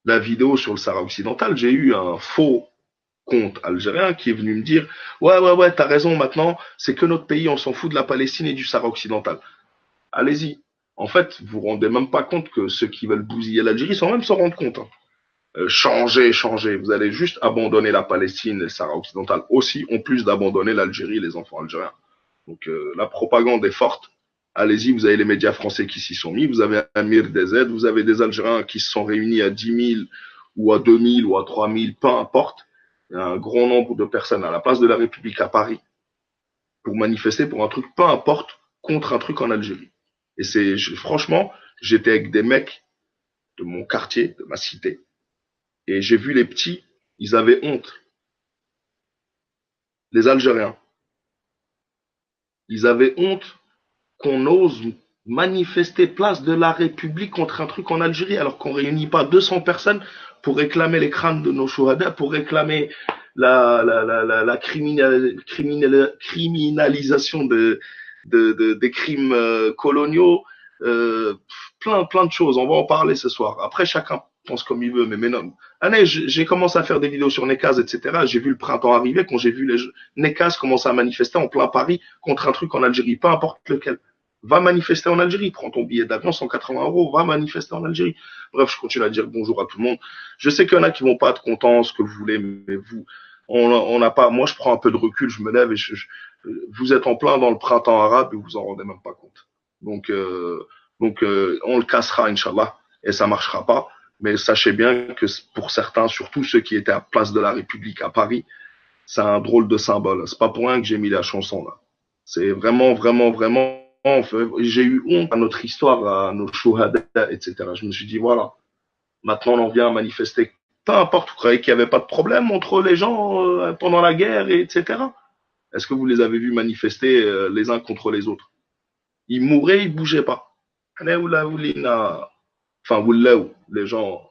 la vidéo sur le Sahara occidental, j'ai eu un faux compte algérien qui est venu me dire ouais, ouais, ouais, t'as raison maintenant, c'est que notre pays, on s'en fout de la Palestine et du Sahara occidental. Allez-y. En fait, vous vous rendez même pas compte que ceux qui veulent bousiller l'Algérie sans même s'en rendre compte. Hein. Changez, changez. Vous allez juste abandonner la Palestine et le Sahara occidental aussi, en plus d'abandonner l'Algérie et les enfants algériens. Donc la propagande est forte. Allez-y, vous avez les médias français qui s'y sont mis, vous avez Amir DZ, vous avez des Algériens qui se sont réunis à 10 000 ou à 2 000 ou à 3 000, peu importe. Il y a un grand nombre de personnes à la place de la République à Paris pour manifester pour un truc, peu importe, contre un truc en Algérie. Et franchement, j'étais avec des mecs de mon quartier, de ma cité, et j'ai vu les petits, ils avaient honte. Les Algériens, ils avaient honte qu'on ose manifester place de la République contre un truc en Algérie alors qu'on réunit pas 200 personnes pour réclamer les crânes de nos chouhadas, pour réclamer la criminalisation des crimes coloniaux, plein de choses. On va en parler ce soir. Après, chacun pense comme il veut, mais non. Allez, j'ai commencé à faire des vidéos sur Nekaz, etc. J'ai vu le printemps arriver quand j'ai vu les Nekaz commencer à manifester en plein Paris contre un truc en Algérie, peu importe lequel. Va manifester en Algérie, prends ton billet d'avion, 180 euros, va manifester en Algérie. Bref, je continue à dire bonjour à tout le monde. Je sais qu'il y en a qui vont pas être contents, ce que vous voulez, mais vous, on n'a pas, moi je prends un peu de recul, je me lève et vous êtes en plein dans le printemps arabe et vous en rendez même pas compte. Donc, on le cassera, Inch'Allah, et ça marchera pas. Mais sachez bien que pour certains, surtout ceux qui étaient à Place de la République à Paris, c'est un drôle de symbole. C'est pas pour rien que j'ai mis la chanson là. C'est vraiment, vraiment, vraiment. J'ai eu honte à notre histoire, à nos chouhadas, etc. Je me suis dit, voilà, maintenant on en vient à manifester. Peu importe, vous croyez qu'il n'y avait pas de problème entre les gens pendant la guerre, etc. Est-ce que vous les avez vus manifester les uns contre les autres? Ils mouraient, ils bougeaient pas. Enfin, les gens,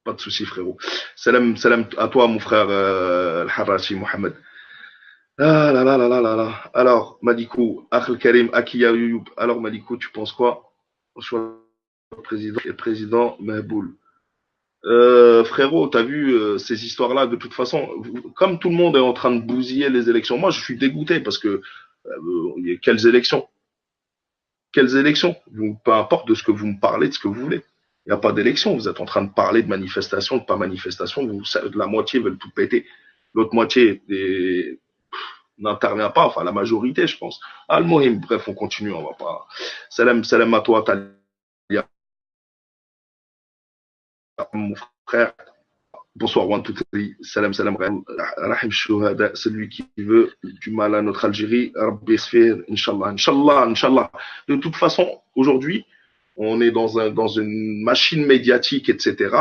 pas de souci, frérot. Salam, salam à toi, mon frère Al-Harachi Mohamed. Ah là là là là là là. Alors, Madikou, Akhel Karim, Akiya Youyou. Alors, Madikou, tu penses quoi au choix du président et président Mehboul? Frérot, t'as vu ces histoires-là, de toute façon, comme tout le monde est en train de bousiller les élections, moi je suis dégoûté parce que quelles élections? Quelles élections? Peu importe de ce que vous me parlez, de ce que vous voulez. Il n'y a pas d'élection. Vous êtes en train de parler de manifestation, de pas manifestation. La moitié veulent tout péter. L'autre moitié n'intervient pas. Enfin, la majorité, je pense. Al-Mohim, bref, on continue. On va pas. Salam, salam à toi, Talia, mon frère. Bonsoir, One, two, three. Salam, salam, Rahim Shuhada, celui qui veut du mal à notre Algérie. Rabbi Sfir, Inch'Allah, Inch'Allah, Inch'Allah. De toute façon, aujourd'hui, on est dans une machine médiatique, etc.,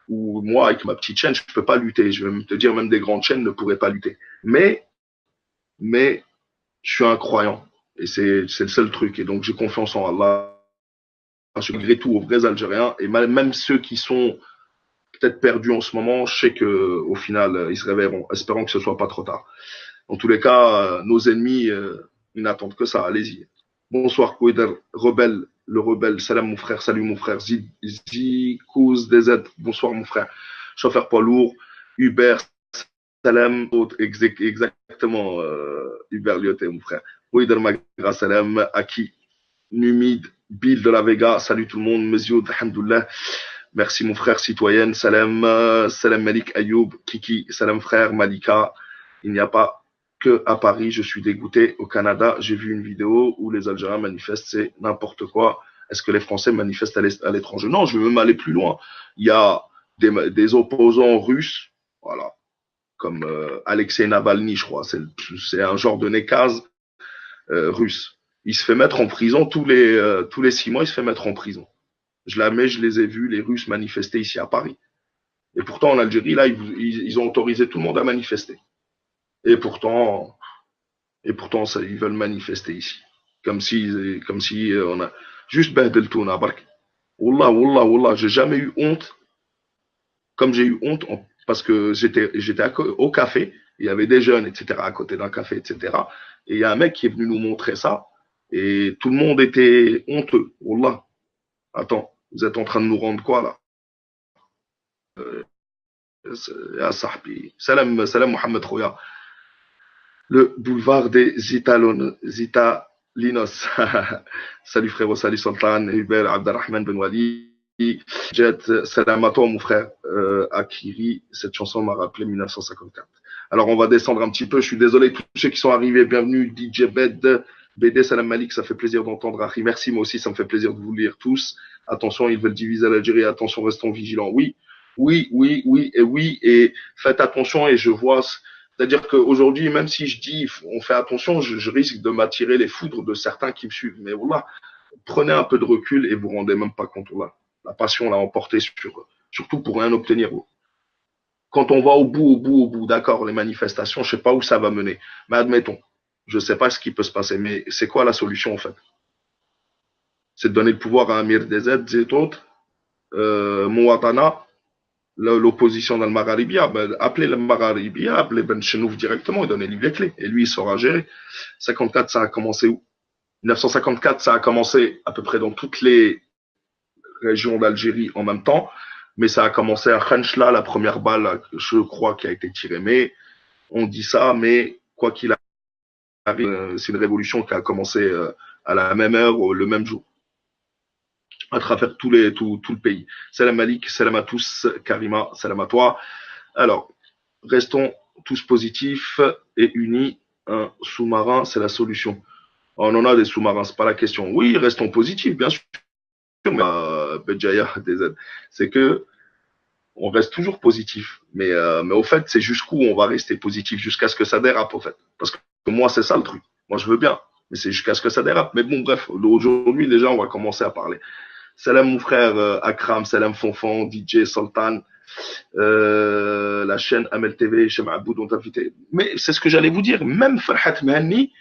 où moi, avec ma petite chaîne, je ne peux pas lutter. Je vais même te dire, même des grandes chaînes ne pourraient pas lutter. Mais, je suis un croyant. Et c'est le seul truc. Et donc, j'ai confiance en Allah. Malgré tout, aux vrais Algériens, et même ceux qui sont peut-être perdus en ce moment, je sais qu'au final, ils se réveilleront, espérant que ce soit pas trop tard. En tous les cas, nos ennemis, ils n'attendent que ça. Allez-y. Bonsoir, Kouider, rebelle, le rebelle. Salam, mon frère. Salut, mon frère. Zikouz DZ. Bonsoir, mon frère. Chauffeur poids lourd. Hubert. Salam. Exactement, Hubert Lyoté, mon frère. Kouider Magra. Salam. Aki. Numide. Bill de la Vega. Salut tout le monde. Mezioud. Alhamdoulilah. Merci mon frère citoyenne. Salam, salam Malik Ayoub, Kiki, salam frère Malika. Il n'y a pas que à Paris, je suis dégoûté. Au Canada, j'ai vu une vidéo où les Algériens manifestent, c'est n'importe quoi. Est-ce que les Français manifestent à l'étranger? Non, je vais même aller plus loin. Il y a des opposants russes, voilà, comme Alexei Navalny, je crois. C'est un genre de Nekaz russe. Il se fait mettre en prison tous les 6 mois, il se fait mettre en prison. Je les ai vus, les Russes manifester ici à Paris. Et pourtant, en Algérie, là, ils ont autorisé tout le monde à manifester. Et pourtant, ça, ils veulent manifester ici. Comme si on a juste behdel tout, on a bark. Wallah, wallah, wallah, j'ai jamais eu honte, comme j'ai eu honte, parce que j'étais au café, il y avait des jeunes, etc., à côté d'un café, etc. Et il y a un mec qui est venu nous montrer ça, et tout le monde était honteux. Wallah, attends, vous êtes en train de nous rendre quoi, là? Ya sahbi. Salam, salam Mohamed Rouya. Le boulevard des Italinos. Salut frérot, salut Sultan, Hubert, Abdelrahman Ben Wali. Jet, salam à toi mon frère. Akiri, cette chanson m'a rappelé 1954. Alors on va descendre un petit peu, je suis désolé, tous ceux qui sont arrivés, bienvenue, DJ Bed, BD, salam Malik, ça fait plaisir d'entendre Akhi. Merci, moi aussi, ça me fait plaisir de vous lire tous. Attention, ils veulent diviser l'Algérie, attention, restons vigilants. Oui, oui, et faites attention, et je vois, c'est-à-dire qu'aujourd'hui, même si je dis on fait attention, je risque de m'attirer les foudres de certains qui me suivent. Mais voilà, prenez un peu de recul et vous vous rendez même pas compte. Là. La passion l'a emporté surtout pour rien obtenir. Quand on va au bout, d'accord, les manifestations, je sais pas où ça va mener. Mais admettons, je sais pas ce qui peut se passer. Mais c'est quoi la solution en fait? C'est de donner le pouvoir à Amir Dezed, et autres, Mouatana, l'opposition dans le Magharibia, ben, appelez le Magharibia, appelez Ben Chenouf directement et donnez-lui les clés. Et lui, il saura gérer. 54, ça a commencé où? 1954, ça a commencé à peu près dans toutes les régions d'Algérie en même temps, mais ça a commencé à Khenchla, la première balle, je crois, qui a été tirée. Mais on dit ça, mais quoi qu'il arrive, c'est une révolution qui a commencé à la même heure, le même jour, à travers tout le pays. Salam Malik, salam à tous, Karima, salam à toi. Alors, restons tous positifs et unis. Un sous-marin, c'est la solution. On en a des sous-marins, c'est pas la question. Oui, restons positifs, bien sûr. Mais Béjaïa, c'est que on reste toujours positif. Mais au fait, c'est jusqu'où on va rester positif, jusqu'à ce que ça dérape, au fait. Parce que moi, c'est ça le truc. Moi, je veux bien, mais c'est jusqu'à ce que ça dérape. Mais bon, bref, aujourd'hui, déjà, on va commencer à parler. Salam mon frère Akram, salam Fonfon, DJ Sultan, la chaîne Amel TV, chez Maboud, on t'a invité. Mais c'est ce que j'allais vous dire, même Farhat Mahani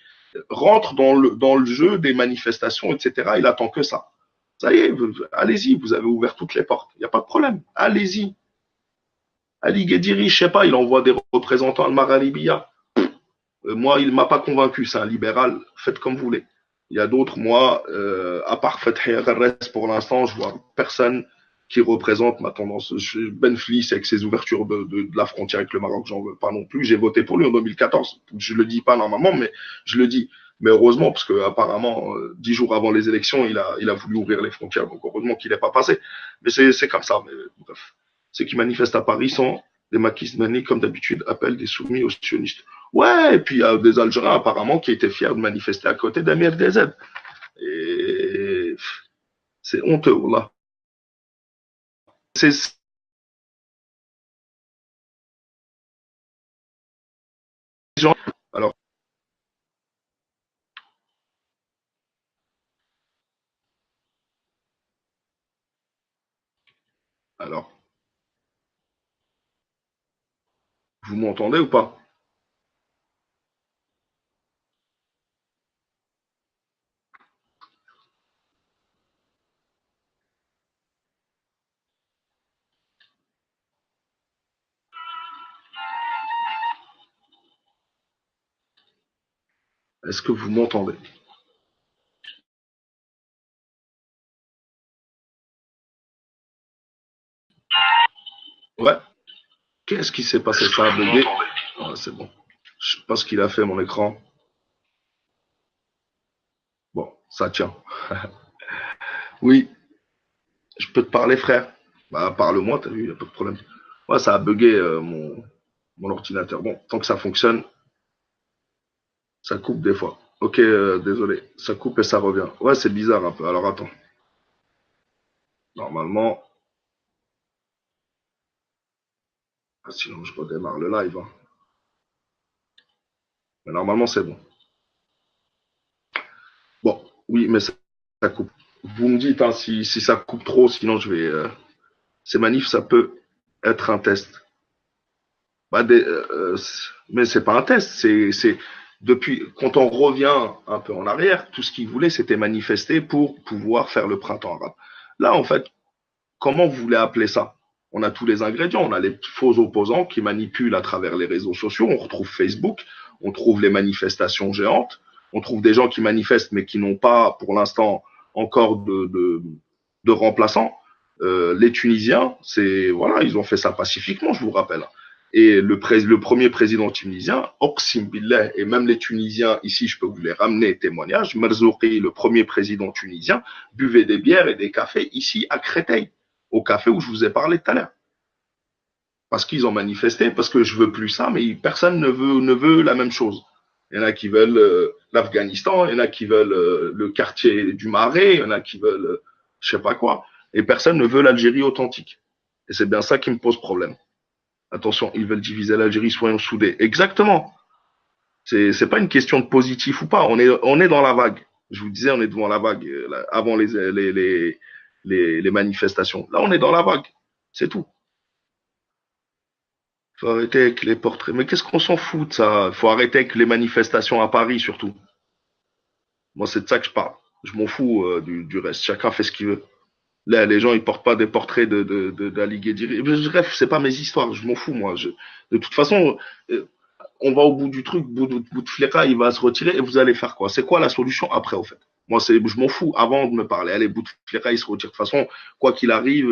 rentre dans le jeu des manifestations, etc. Il attend que ça. Ça y est, allez-y, vous avez ouvert toutes les portes. Il n'y a pas de problème. Allez-y. Ali Ghediri, je sais pas, il envoie des représentants à Maralibia. Moi, il m'a pas convaincu, c'est un libéral. Faites comme vous voulez. Il y a d'autres, moi, à part Fethi Garres, pour l'instant, je vois personne qui représente ma tendance. Ben Fliss, avec ses ouvertures de la frontière avec le Maroc, j'en veux pas non plus. J'ai voté pour lui en 2014. Je le dis pas normalement, mais je le dis. Mais heureusement, parce que apparemment, 10 jours avant les élections, il a voulu ouvrir les frontières. Donc heureusement qu'il n'est pas passé. Mais c'est comme ça. Mais bref, ceux qui manifestent à Paris sont des maquis Mani, comme d'habitude, appellent des soumis aux sionistes. Ouais, et puis il y a des Algériens apparemment qui étaient fiers de manifester à côté d'Amir DZ. Et c'est honteux, là. C'est gens. Alors, alors, vous m'entendez ou pas? Est-ce que vous m'entendez? Ouais. Qu'est-ce qui s'est passé? Ça a bugué. Ah, c'est bon. Je sais pas ce qu'il a fait, mon écran. Bon, ça tient. Oui, je peux te parler, frère. Bah, parle-moi, t'as vu, y a pas de problème. Ouais, ça a bugué mon ordinateur. Bon, tant que ça fonctionne, ça coupe des fois. Ok, désolé. Ça coupe et ça revient. Ouais, c'est bizarre un peu. Alors attends. Normalement, sinon je redémarre le live, hein. Mais normalement, c'est bon. Bon, oui, mais ça coupe. Vous me dites hein, si ça coupe trop, sinon je vais. Ces manifs, ça peut être un test. Bah, mais c'est pas un test. C'est depuis quand on revient un peu en arrière, tout ce qu'ils voulaient, c'était manifester pour pouvoir faire le printemps arabe. Là, en fait, comment vous voulez appeler ça? On a tous les ingrédients. On a les faux opposants qui manipulent à travers les réseaux sociaux. On retrouve Facebook, on trouve les manifestations géantes, on trouve des gens qui manifestent mais qui n'ont pas, pour l'instant, encore de remplaçants. Les Tunisiens, voilà, ils ont fait ça pacifiquement, je vous rappelle. Et le premier président tunisien, Oqsim Billah, et même les Tunisiens, ici, je peux vous les ramener, témoignages, Merzouki, le premier président tunisien, buvait des bières et des cafés ici à Créteil, au café où je vous ai parlé tout à l'heure. Parce qu'ils ont manifesté, parce que je veux plus ça, mais personne ne veut la même chose. Il y en a qui veulent l'Afghanistan, il y en a qui veulent le quartier du Marais, il y en a qui veulent je sais pas quoi. Et personne ne veut l'Algérie authentique. Et c'est bien ça qui me pose problème. Attention, ils veulent diviser l'Algérie, soyons soudés. Exactement. C'est pas une question de positif ou pas. On est dans la vague. Je vous disais, on est devant la vague avant les manifestations. Là, on est dans la vague. C'est tout. Faut arrêter avec les portraits. Mais qu'est-ce qu'on s'en fout de ça? Faut arrêter avec les manifestations à Paris surtout. Moi, c'est de ça que je parle. Je m'en fous du reste. Chacun fait ce qu'il veut. Là, les gens, ils portent pas des portraits d'Ali Guédiri. Bref, c'est pas mes histoires. Je m'en fous, moi. De toute façon, on va au bout du truc. Bouteflika, il va se retirer et vous allez faire quoi? C'est quoi la solution après, au fait? Moi, je m'en fous avant de me parler. Allez, Bouteflika, il se retire. De toute façon, quoi qu'il arrive,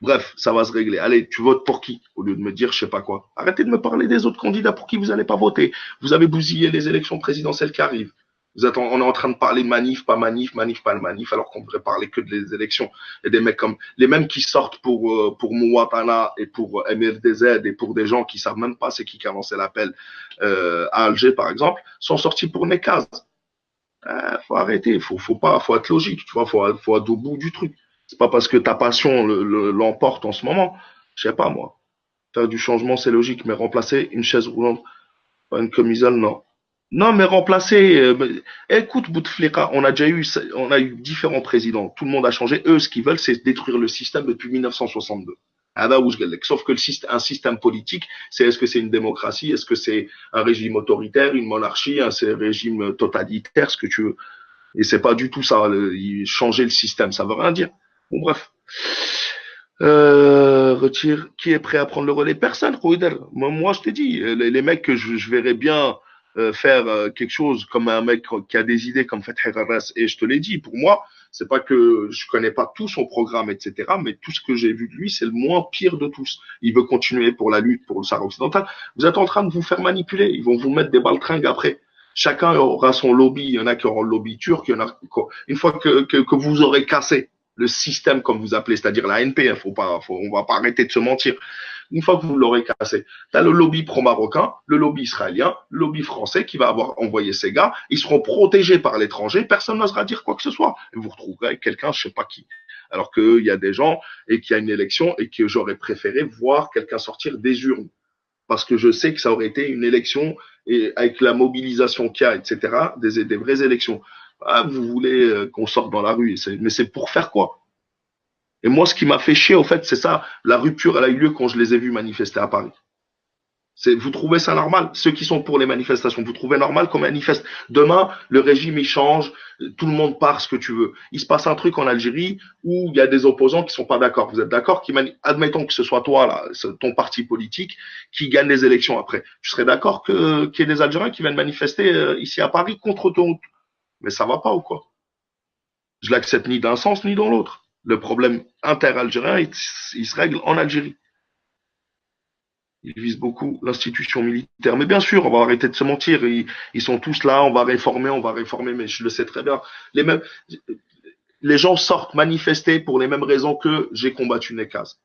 bref, ça va se régler. Allez, tu votes pour qui? Au lieu de me dire je sais pas quoi. Arrêtez de me parler des autres candidats pour qui vous n'allez pas voter. Vous avez bousillé les élections présidentielles qui arrivent. On est en train de parler manif, pas manif, manif, pas manif, alors qu'on devrait parler que des élections. Et des mecs comme les mêmes qui sortent pour Mouatana et pour MRDZ et pour des gens qui savent même pas c'est qui a lancé l'appel à Alger, par exemple, sont sortis pour Nekaz. Faut arrêter, faut être logique, tu vois, faut être au bout du truc. C'est pas parce que ta passion l'emporte en ce moment. Je sais pas, moi. Faire du changement, c'est logique, mais remplacer une chaise roulante par une camisole, non. Non, mais remplacer. Écoute, Bouteflika, on a eu différents présidents. Tout le monde a changé. Eux, ce qu'ils veulent, c'est détruire le système depuis 1962. Sauf que un système politique, est-ce que c'est une démocratie, est-ce que c'est un régime autoritaire, une monarchie, un régime totalitaire, ce que tu veux. Et c'est pas du tout ça. Changer le système, ça veut rien dire. Bon, bref. Retire. Qui est prêt à prendre le relais? Personne, Rouider. Moi, je te dis, les mecs que je verrais bien faire quelque chose comme un mec qui a des idées comme Fethi Harras, et je te l'ai dit, pour moi, c'est pas que je connais pas tout son programme, etc., mais tout ce que j'ai vu de lui, c'est le moins pire de tous. Il veut continuer pour la lutte pour le Sahara occidental. Vous êtes en train de vous faire manipuler. Ils vont vous mettre des baltringues après. Chacun aura son lobby. Il y en a qui auront le lobby turc. Il y en a, une fois que vous aurez cassé le système, comme vous appelez, c'est-à-dire la NP, on va pas arrêter de se mentir. Une fois que vous l'aurez cassé, tu as le lobby pro-marocain, le lobby israélien, le lobby français qui va avoir envoyé ces gars. Ils seront protégés par l'étranger. Personne n'osera dire quoi que ce soit. Et vous retrouverez quelqu'un, je sais pas qui. Alors qu'il y a des gens et qu'il y a une élection et que j'aurais préféré voir quelqu'un sortir des urnes. Parce que je sais que ça aurait été une élection et avec la mobilisation qu'il y a, etc., des vraies élections. Ah, vous voulez qu'on sorte dans la rue, mais c'est pour faire quoi? Et moi, ce qui m'a fait chier, au fait, c'est ça. La rupture, elle a eu lieu quand je les ai vus manifester à Paris. Vous trouvez ça normal? Ceux qui sont pour les manifestations, vous trouvez normal qu'on manifeste? Demain, le régime, il change, tout le monde part ce que tu veux. Il se passe un truc en Algérie où il y a des opposants qui sont pas d'accord. Vous êtes d'accord? Admettons que ce soit toi, là, ton parti politique, qui gagne les élections après. Tu serais d'accord qu'il y ait des Algériens qui viennent manifester ici à Paris contre ton... Mais ça va pas ou quoi? Je l'accepte ni d'un sens ni dans l'autre. Le problème inter-algérien, il se règle en Algérie. Ils visent beaucoup l'institution militaire. Mais bien sûr, on va arrêter de se mentir. Ils sont tous là, on va réformer, mais je le sais très bien. Les gens sortent manifester pour les mêmes raisons que j'ai combattu Nekaz.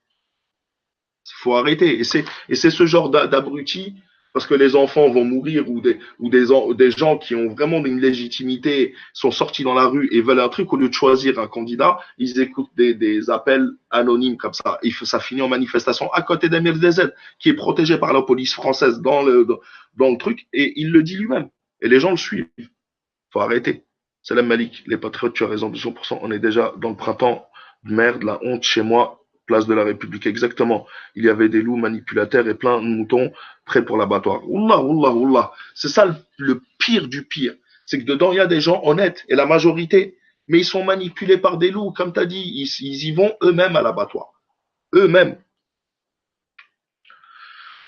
Il faut arrêter. Et c'est ce genre d'abrutis, parce que les enfants vont mourir ou des gens qui ont vraiment une légitimité sont sortis dans la rue et veulent un truc, au lieu de choisir un candidat, ils écoutent des appels anonymes comme ça. Et ça finit en manifestation à côté d'Amir DZ, qui est protégé par la police française dans le truc, et il le dit lui-même. Et les gens le suivent. Il faut arrêter. Salam Malik, les patriotes, tu as raison, 200%. On est déjà dans le printemps de merde, la honte chez moi, place de la République, exactement. Il y avait des loups manipulateurs et plein de moutons prêts pour l'abattoir. Oullah, oullah, oullah. C'est ça le pire du pire. C'est que dedans, il y a des gens honnêtes, et la majorité, mais ils sont manipulés par des loups, comme tu as dit, ils y vont eux-mêmes à l'abattoir. Eux-mêmes.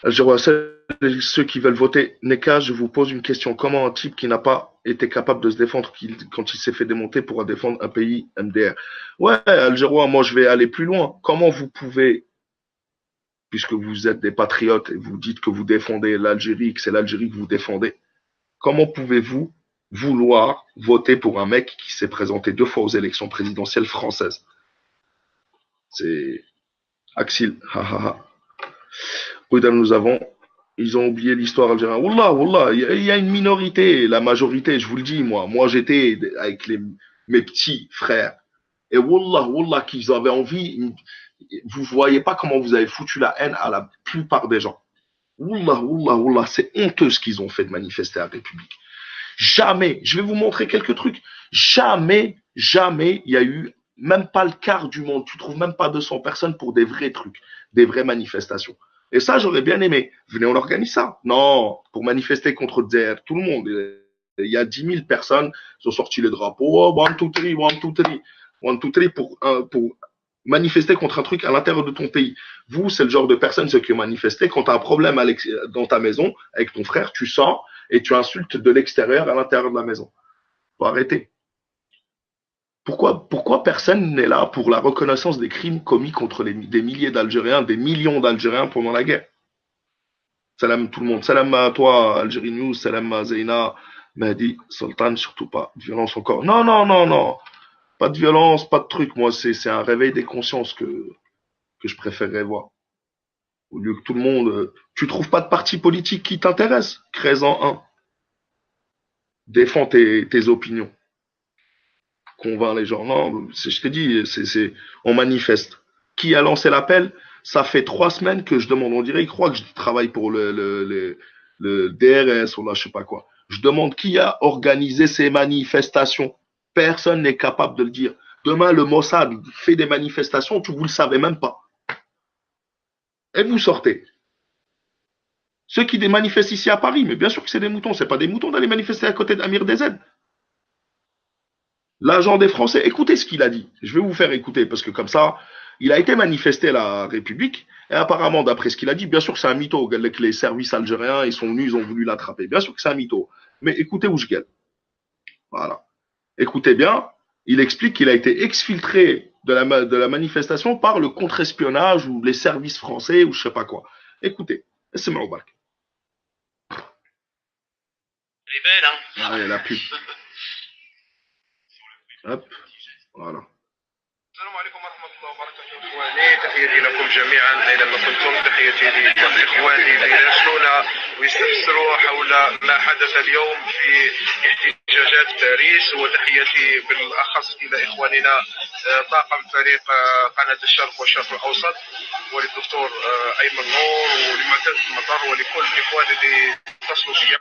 Algérois, ceux qui veulent voter Neka, je vous pose une question. Comment un type qui n'a pas été capable de se défendre quand il s'est fait démonter pourra défendre un pays MDR? Ouais, Algérois, moi je vais aller plus loin. Comment vous pouvez, puisque vous êtes des patriotes et vous dites que vous défendez l'Algérie, que c'est l'Algérie que vous défendez, comment pouvez-vous vouloir voter pour un mec qui s'est présenté 2 fois aux élections présidentielles françaises? C'est Axil. Nous avons, ils ont oublié l'histoire algérienne. Wallah, wallah, il y a une minorité, la majorité, je vous le dis, moi j'étais avec mes petits frères. Et wallah, wallah, qu'ils avaient envie, vous voyez pas comment vous avez foutu la haine à la plupart des gens. Wallah, wallah, wallah, c'est honteux ce qu'ils ont fait de manifester à la République. Jamais, je vais vous montrer quelques trucs, jamais, jamais il y a eu même pas le quart du monde, tu trouves même pas 200 personnes pour des vrais trucs, des vraies manifestations. Et ça, j'aurais bien aimé. Venez, on organise ça. Non, pour manifester contre Dzer, tout le monde. Il y a 10 000 personnes qui ont sorti les drapeaux. Oh, one, two, three, one, two, three. One, two, three pour manifester contre un truc à l'intérieur de ton pays. Vous, c'est le genre de personnes, ceux qui ont manifesté, quand tu as un problème dans ta maison avec ton frère, tu sors et tu insultes de l'extérieur à l'intérieur de la maison. Faut arrêter. Pourquoi personne n'est là pour la reconnaissance des crimes commis contre des milliers d'Algériens, des millions d'Algériens pendant la guerre? Salam tout le monde. Salam à toi, Algérie News. Salam à Zeina, Mahdi, Sultan, surtout pas de violence encore. Non, non, non, non. Pas de violence, pas de truc. Moi, c'est un réveil des consciences que je préférerais voir. Au lieu que tout le monde. Tu trouves pas de parti politique qui t'intéresse? Crée-en un. Défends tes opinions. Convainc les gens. Non, je t'ai dit, on manifeste. Qui a lancé l'appel? Ça fait 3 semaines que je demande. On dirait, il croit que je travaille pour le DRS ou là, je sais pas quoi. Je demande qui a organisé ces manifestations. Personne n'est capable de le dire. Demain, le Mossad fait des manifestations, vous le savez même pas. Et vous sortez. Ceux qui manifestent ici à Paris, mais bien sûr que c'est des moutons. C'est pas des moutons d'aller manifester à côté d'Amir DZ. L'agent des Français, écoutez ce qu'il a dit. Je vais vous faire écouter parce que comme ça, il a été manifesté à la République et apparemment, d'après ce qu'il a dit, bien sûr que c'est un mytho. Les services algériens, ils sont venus, ils ont voulu l'attraper. Bien sûr que c'est un mytho. Mais écoutez où je gueule. Voilà. Écoutez bien, il explique qu'il a été exfiltré de la manifestation par le contre-espionnage ou les services français ou je sais pas quoi. Écoutez, c'est Maoubark. Ah, il y a la pub. Hop, voilà. السلام عليكم ورحمة الله وبركاته إخواني، تحياتي لكم جميعا أينما كنتم، تحياتي لإخواني الذين يرسلون ويستفسروا حول ما حدث اليوم في احتجاجات باريس، وتحياتي بالأخص إلى إخواننا طاقم فريق قناة الشرق والشرق الأوسط وللدكتور أيمن نور ولمعتز مطر ولكل الإخوان اللي اتصلوا بي.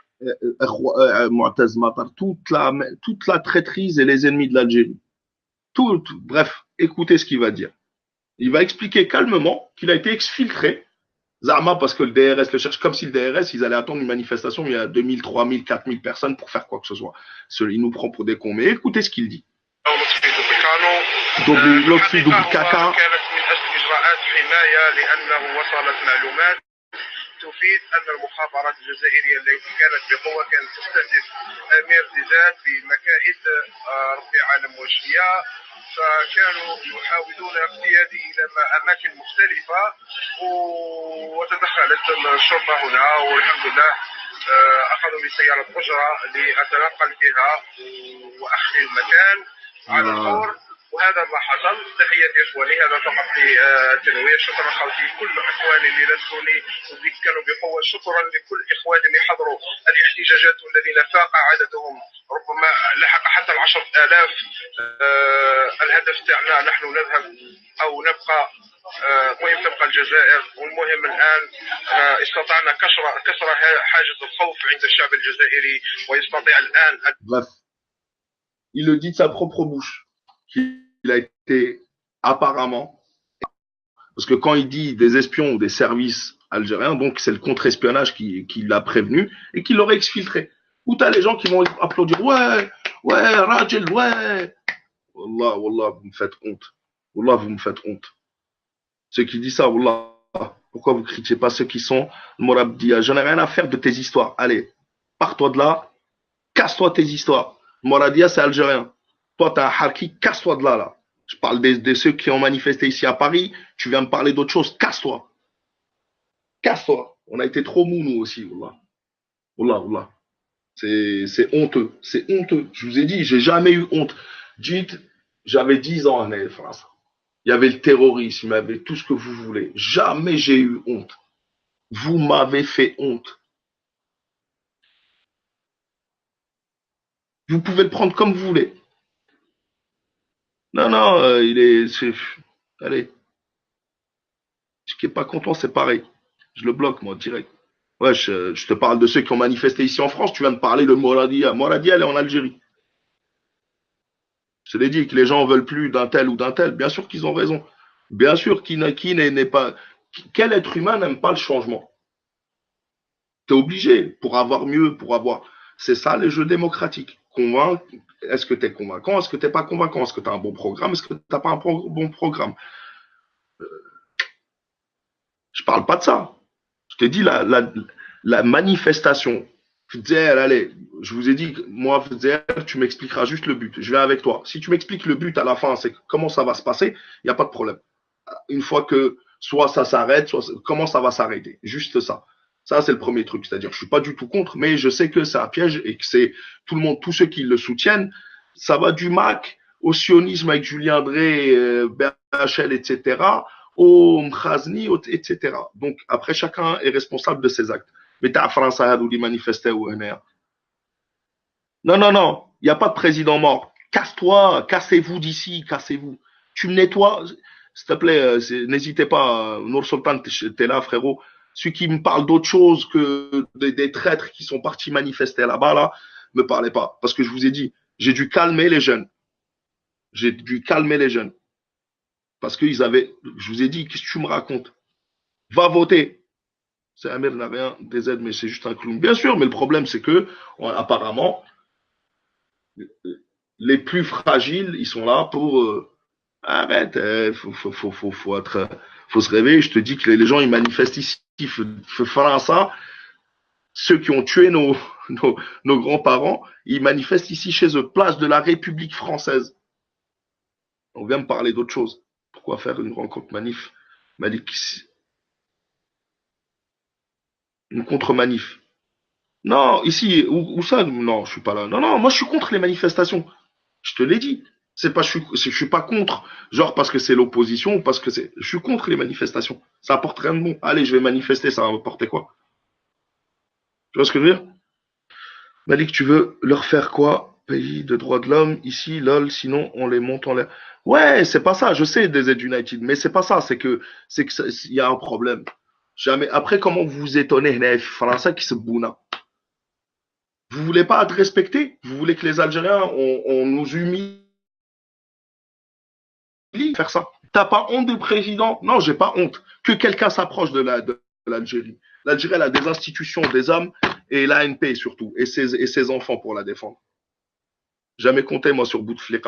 Mu'taz Matar, toute la traîtrise et les ennemis de l'Algérie. Bref, écoutez ce qu'il va dire. Il va expliquer calmement qu'il a été exfiltré, Zama, parce que le DRS le cherche, comme si le DRS, ils allaient attendre une manifestation, il y a 2000, 3000, 4000 personnes pour faire quoi que ce soit. Il nous prend pour des cons. Mais écoutez ce qu'il dit. تفيد أن المخابرات الجزائرية التي كانت بقوة كانت تستهدف أمير ديزاد بمكائد ربي عالم وشية، فكانوا يحاولون اغتياله إلى أماكن مختلفة وتدخلت الشرطة هنا، والحمد لله أخذوا لي سيارة أجرة لأتنقل بها وأخفي المكان على الفور، وهذا ما حصل. تحياتي اخواني، هذا فقط للتنويه. شكرا خوتي كل اخواني اللي راسلوني واللي كانوا بقوه. شكرا لكل اخواني اللي حضروا الاحتجاجات والذين فاق عددهم، ربما لحق حتى 10,000. الهدف تاعنا نحن نذهب او نبقى، المهم تبقى الجزائر، والمهم الان استطعنا كسر حاجز الخوف عند الشعب الجزائري ويستطيع الان. Bref, il le dit de sa propre bouche. Il a été apparemment, parce que quand il dit des espions ou des services algériens, donc c'est le contre-espionnage qui l'a prévenu et qui l'aurait exfiltré. Ou t'as les gens qui vont applaudir, ouais, Rajel, ouais. Wallah, vous me faites honte. Wallah, vous me faites honte. Ceux qui disent ça, Wallah, Pourquoi vous critiquez pas ceux qui sont Morabdia? J'en ai rien à faire de tes histoires. Allez, pars-toi de là, casse-toi tes histoires. Moradia, c'est algérien. Toi, t'es un harki, casse-toi de là, là. Je parle de ceux qui ont manifesté ici à Paris. Tu viens me parler d'autre chose. Casse-toi. Casse-toi. On a été trop mou, nous aussi. Wallah. Wallah, wallah. C'est honteux. C'est honteux. Je vous ai dit, j'ai jamais eu honte. Dites, j'avais 10 ans en France. Il y avait le terrorisme, il y avait tout ce que vous voulez. Jamais j'ai eu honte. Vous m'avez fait honte. Vous pouvez le prendre comme vous voulez. Non, non, il est. Allez, ce qui est pas content, c'est pareil. Je le bloque, moi, direct. Ouais, je te parle de ceux qui ont manifesté ici en France. Tu viens de parler de Moradia. Moradia, elle est en Algérie. Je te l'ai dit que les gens veulent plus d'un tel ou d'un tel. Bien sûr qu'ils ont raison. Bien sûr, qui n'est pas. Quel être humain n'aime pas le changement? T'es obligé pour avoir mieux, pour avoir. C'est ça les jeux démocratiques. Convaincre. Est-ce que tu es convaincant? Est-ce que tu n'es pas convaincant? Est-ce que tu as un bon programme? Est-ce que tu n'as pas un bon programme? Je parle pas de ça. Je te dis la manifestation. Allez, je vous ai dit, moi, tu m'expliqueras juste le but. Je vais avec toi. Si tu m'expliques le but à la fin, c'est comment ça va se passer, il n'y a pas de problème. Une fois que soit ça s'arrête, soit comment ça va s'arrêter. Juste ça. Ça, c'est le premier truc. C'est-à-dire, je suis pas du tout contre, mais je sais que c'est un piège et que c'est tout le monde, tous ceux qui le soutiennent, ça va du MAC au sionisme avec Julien Drey, BHL, etc., au Mkhazni, etc. Donc, après, chacun est responsable de ses actes. Mais t'as France à où les manifestait au NR. Non, non, non. Il n'y a pas de président mort. Casse-toi, cassez-vous d'ici, cassez-vous. Tu me nettoies, s'il te plaît, n'hésitez pas, Nour Sultan, t'es là, frérot. Celui qui me parle d'autre chose que des traîtres qui sont partis manifester là-bas, là, me parlez pas. Parce que je vous ai dit, j'ai dû calmer les jeunes. J'ai dû calmer les jeunes. Parce qu'ils avaient, je vous ai dit, qu'est-ce que tu me racontes? Va voter. C'est Amir n'a rien des aides, mais c'est juste un clown. Bien sûr, mais le problème, c'est que, apparemment, les plus fragiles, ils sont là pour arrête, faut se réveiller. Je te dis que les gens ils manifestent ici, faire ça. Ceux qui ont tué nos grands-parents, ils manifestent ici chez eux, place de la République française. On vient me parler d'autre chose. Pourquoi faire une rencontre manif, une contre-manif? Non, ici, où ça? Non, je suis pas là. Non, non, moi je suis contre les manifestations. Je te l'ai dit. C'est pas, je suis pas contre, genre parce que c'est l'opposition ou parce que c'est. Je suis contre les manifestations. Ça apporte rien de bon. Allez, je vais manifester, ça va apporter quoi? Tu vois ce que je veux dire? Malik, tu veux leur faire quoi? Pays de droits de l'homme, ici, lol, sinon on les monte en l'air. Ouais, c'est pas ça, je sais des aides United, mais c'est pas ça, c'est que il y a un problème. Jamais. Après, comment vous vous étonnez, les Français qui se bouna? Vous voulez pas être respectés? Vous voulez que les Algériens, on nous humilie? Faire ça. T'as pas honte du président? Non, j'ai pas honte. Que quelqu'un s'approche de l'Algérie. L'Algérie, elle a des institutions, des hommes et l'ANP surtout, et ses enfants pour la défendre. Jamais compté, moi, sur Bouteflika.